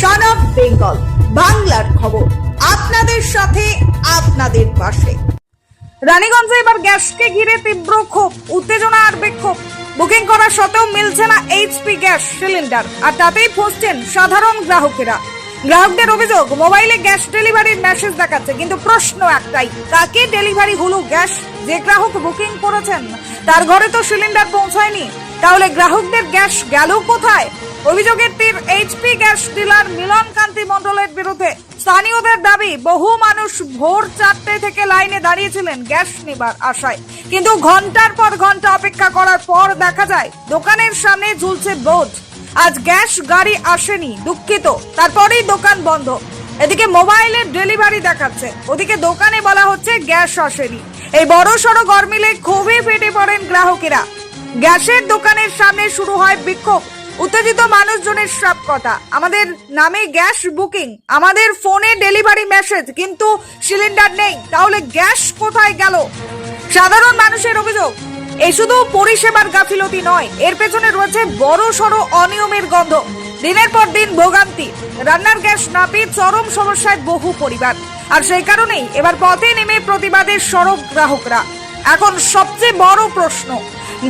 Son of Bengal বাংলার খবর, আপনাদের সাথে আপনাদের পাশে। রানীগঞ্জে এবার গ্যাসকে ঘিরে তীব্র ক্ষোভ, উত্তেজনা আর বিক্ষোভ। বুকিং করা সত্ত্বেও মিলছে না এইচপি গ্যাস সিলিন্ডার, আর তাতেই ফসছেন সাধারণ গ্রাহকেরা। গ্রাহকদের অভিযোগ, মোবাইলে গ্যাস ডেলিভারির মেসেজ দেখাচ্ছে, কিন্তু প্রশ্ন একটাই, কাকে ডেলিভারি হলো গ্যাস? যে গ্রাহক বুকিং করেছেন তার ঘরে তো সিলিন্ডার পৌঁছায়নি, তাহলে গ্রাহকদের গ্যাস গেল কোথায়? অভিযোগের তীর এইচপি গ্যাস ডিলার মিলন কান্তি মণ্ডলের বিরুদ্ধে। স্থানীয়দের দাবি, বহু মানুষ ভোর 4টে থেকে লাইনে দাঁড়িয়েছিলেন গ্যাস নেবার আশায়, কিন্তু ঘন্টার পর ঘন্টা অপেক্ষা করার পর দেখা যায় দোকানের সামনে ঝুলছে বোর্ড, আজ গ্যাস গাড়ি আসেনি, দুঃখিত। তারপরেই দোকান বন্ধ। এদিকে মোবাইলের ডেলিভারি দেখাচ্ছে, ওদিকে দোকানে বলা হচ্ছে গ্যাস আসেনি। এই বড় সড়ো গরমিলে ক্ষোভে ফেটে পড়েন গ্রাহকেরা। গ্যাসের দোকানের সামনে শুরু হয় বিক্ষোভ। উত্তেজিত মানুষজনের সব কথা, আমাদের নামে গ্যাস বুকিং, আমাদের ফোনে ডেলিভারি মেসেজ, কিন্তু সিলিন্ডার নেই, তাহলে গ্যাস কোথায় গেল? সাধারণ মানুষের অভিযোগ, এই শুধু পরিষেবার গাফিলতি নয়, এর পেছনে রয়েছে বড় সড়ো অনিয়মের গন্ধ। দিনের পর দিন ভোগান্তি, রান্নার গ্যাস না পেয়ে চরম সমস্যায় বহু পরিবার, আর সেই কারণেই এবার পথে নেমে প্রতিবাদের সরব গ্রাহকরা। এখন সবচেয়ে বড় প্রশ্ন,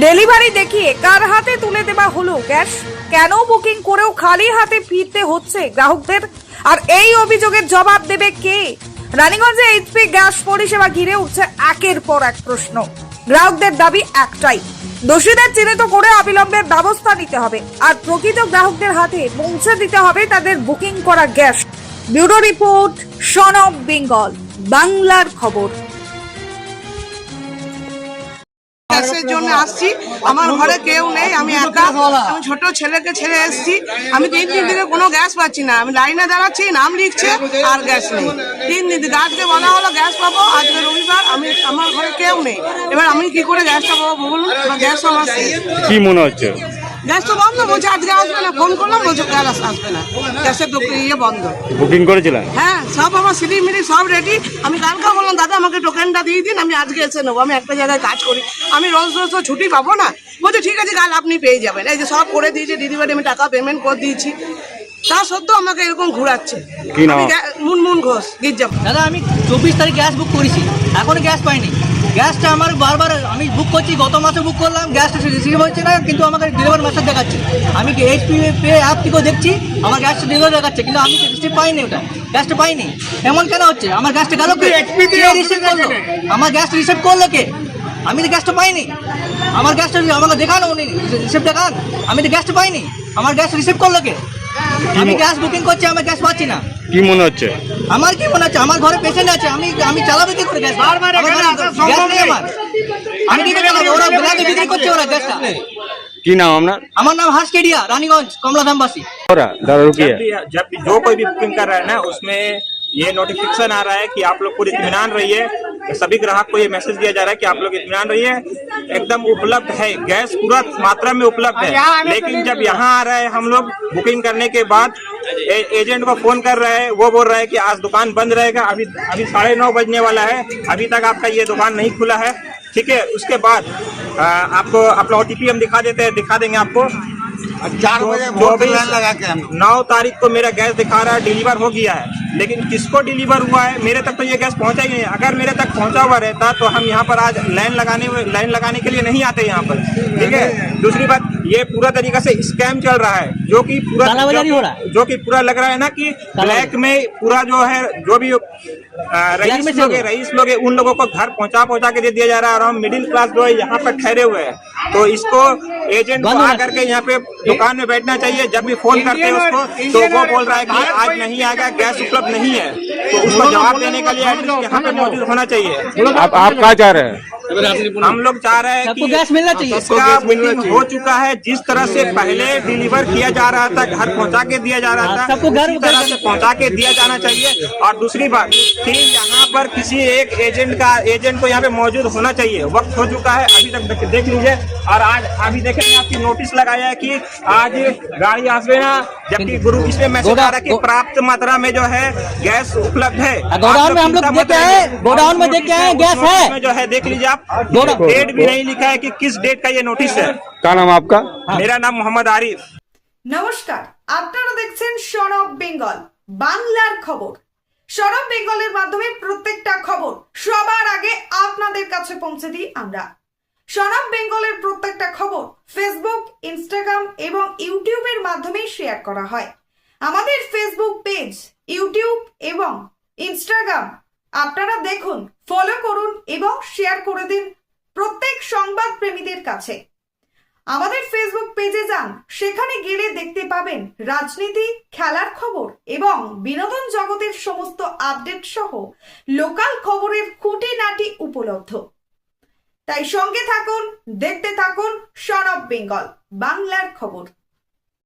ডেলিভারি দেখিয়ে কার হাতে তুলে দেওয়া হলো গ্যাস? কেন বুকিং করেও খালি হাতে ফিরতে হচ্ছে গ্রাহকদের? আর এই অভিযোগের জবাব দেবে কে? রানীগঞ্জে এইচপি গ্যাস পরিষেবা ঘিরে উঠছে একের পর এক প্রশ্ন। গ্রাহকদের দাবি একটাই, দোষীদের চিহ্নিত করে অবিলম্বে ব্যবস্থা নিতে হবে, আর প্রকৃত গ্রাহকদের হাতে পৌঁছে দিতে হবে তাদের বুকিং করা gas. Bureau report, son of Bengal বাংলার খবর। গ্যাসের জন্য আসছি, আমার ঘরে কেউ নেই, আমি একা, আমি ছোট ছেলেকে ছেড়ে এসেছি। আমি 3 দিন থেকে কোনো গ্যাস পাচ্ছি না, আমি লাইনে দাঁড়াচ্ছি, নাম লিখছে আর গ্যাস নেই। 3 দিন থেকে আজকে বলা হলো গ্যাস পাবো, আজকে রবিবার, আমার ঘরে কেউ নেই। এবার আমি কি করে গ্যাসটা পাবো বলুন? গ্যাস আমার কি মনে হচ্ছে? গ্যাস তো বন্ধ, বলছে আজকে আসবে না। ফোন করলাম, বলছে গ্যাস আসবে না, গ্যাসের বন্ধ। বুকিং করেছিলেন? হ্যাঁ, সব আমার সিলি মিলি সব রেডি। আমি কালকে বললাম দাদা আমাকে টোকেনটা দিয়ে দিন, আমি আজকে এসে নেবো, আমি একটা জায়গায় কাজ করি, আমি রোজ রোজ তো ছুটি পাবো না। বলছে ঠিক আছে, কাল আপনি পেয়ে যাবেন। এই যে সব করে দিয়েছে ডেলিভারি, আমি টাকা পেমেন্ট করে দিয়েছি, তা সত্ত্বেও আমাকে এরকম ঘুরাচ্ছে। মুনমুন ঘোষ, গির্জা। দাদা আমি 24 তারিখ গ্যাস বুক করেছি, এখনো গ্যাস পাইনি। গ্যাসটা আমার বারবার আমি বুক করছি, গত মাসে বুক করলাম, গ্যাসটা রিসিভ হচ্ছে না, কিন্তু আমাকে ডেলিভারি মেসেজ দেখাচ্ছে। আমি এইচপি পে অ্যাপ থেকেও দেখছি আমার গ্যাসটা ডেলিভারি দেখাচ্ছে, কিন্তু আমি রিসিভ পাইনি, ওটা গ্যাসটা পাইনি। এমন কেন হচ্ছে? আমার গ্যাসটা গেল কে? রিসিভ করলো? আমার গ্যাসটা রিসিভ করলো কে? আমি তো গ্যাসটা পাইনি। আমার গ্যাসটা আমাকে দেখানো, উনি রিসিভ দেখান, আমি তো গ্যাসটা পাইনি। আমার গ্যাস রিসিভ করলো কে? আমি গ্যাস বুকিং করছি, আমার গ্যাস পাচ্ছি না। কি মনে হচ্ছে? আমার কি মনে হচ্ছে, আমার ঘরে পেশেন্ট আছে, আমি চালাবো কি করে গ্যাস? গ্যাস নেই আমার, আমি কি করে চালাবো? ওরা ব্ল্যাকে বিক্রি করছে ওরা গ্যাসটা। কি নাম আপনার? আমার নাম হাস কেডিয়া, রানীগঞ্জ কমলাধামবাসী। जब जो कोई भी बुकिंग कर रहा है ना, उसमें ये नोटिफिकेशन आ रहा है कि आप लोग पूरी इत्मीनान रहिए। सभी ग्राहक को ये मैसेज दिया जा रहा है कि आप लोग इत्मीनान रहिए, एकदम उपलब्ध है, गैस पूरा मात्रा में उपलब्ध है। लेकिन जब यहाँ आ रहा है, हम लोग बुकिंग करने के बाद एजेंट को फोन कर रहे हैं, वो बोल रहा है कि आज दुकान बंद रहेगा, अभी 9:30 बजने वाला है, अभी तक आपका ये दुकान नहीं खुला है। ठीक है, उसके बाद आपको अपना OTP हम दिखा देंगे आपको। 4 बजे 9 तारीख को मेरा गैस दिखा रहा है डिलीवर हो गया है, लेकिन किसको डिलीवर हुआ है? मेरे तक तो ये गैस पहुंचा ही नहीं। अगर मेरे तक पहुंचा हुआ रहता तो हम यहाँ पर आज लाइन लगाने के लिए नहीं आते यहाँ पर। ठीक है, दूसरी बात, ये पूरा तरीका से स्कैम चल रहा है, जो कि पूरा लग रहा है ना कि ब्लैक में पूरा जो है, जो भी रईस लोग है, उन लोगों को घर पहुंचा के दे दिया जा रहा है, और हम मिडिल क्लास जो है यहाँ पर ठहरे हुए हैं। तो इसको एजेंट को आकर के यहाँ पे दुकान में बैठना चाहिए। जब भी फोन करते हैं उसको, तो वो बोल रहा है कि आज नहीं आएगा, गैस उपलब्ध नहीं है, तो उसको जवाब देने के लिए एटलीस्ट यहाँ पे मौजूद होना चाहिए। आप कहाँ जा रहे हैं? हम लोग चाह रहे हैं कि गैस मिलना चाहिए, इसका बुकिंग हो चुका है, जिस तरह से पहले डिलीवर किया जा रहा था, घर पहुंचा के दिया जा रहा था, उसी तरह से पहुंचा के दिया जाना चाहिए। और दूसरी बात कि यहाँ पर किसी एक एजेंट को यहाँ पे मौजूद होना चाहिए। वक्त हो चुका है, अभी तक देख लीजिए। और आज अभी देखेंगे आपकी नोटिस लगाया है कि आज गाड़ी आसवे ना, जबकि गुरु इसमें मैसेज आ रहा है कि प्राप्त मात्रा में जो है गैस उपलब्ध है। गोडाउन में हम लोग देख के आए, गोडाउन में देख के आए, गैस है जो है, देख लीजिए आप, डेट भी नहीं लिखा है कि किस डेट का ये नोटिस है। क्या नाम आपका? मेरा नाम मोहम्मद आरिफ। নমস্কার, আপনারা দেখছেন সন অফ বেঙ্গল বাংলার খবর। সন অফ বেঙ্গলের মাধ্যমে প্রত্যেকটা খবর সবার আগে আপনাদের কাছে পৌঁছে দিই আমরা। সন অফ বেঙ্গলের প্রত্যেকটা খবর ফেসবুক, ইনস্টাগ্রাম এবং ইউটিউবের মাধ্যমে শেয়ার করা হয়। আমাদের ফেসবুক পেজ, ইউটিউব এবং ইনস্টাগ্রাম আপনারা দেখুন, ফলো করুন এবং শেয়ার করে দিন প্রত্যেক সংবাদ প্রেমীদের কাছে। আমাদের ফেসবুক পেজে যান, সেখানে গেলে দেখতে পাবেন রাজনীতি, খেলার খবর এবং বিনোদন জগতের সমস্ত আপডেট সহ লোকাল খবরের খুঁটিনাটি উপলব্ধ। তাই সঙ্গে থাকুন, দেখতে থাকুন সন অফ বেঙ্গল বাংলার খবর।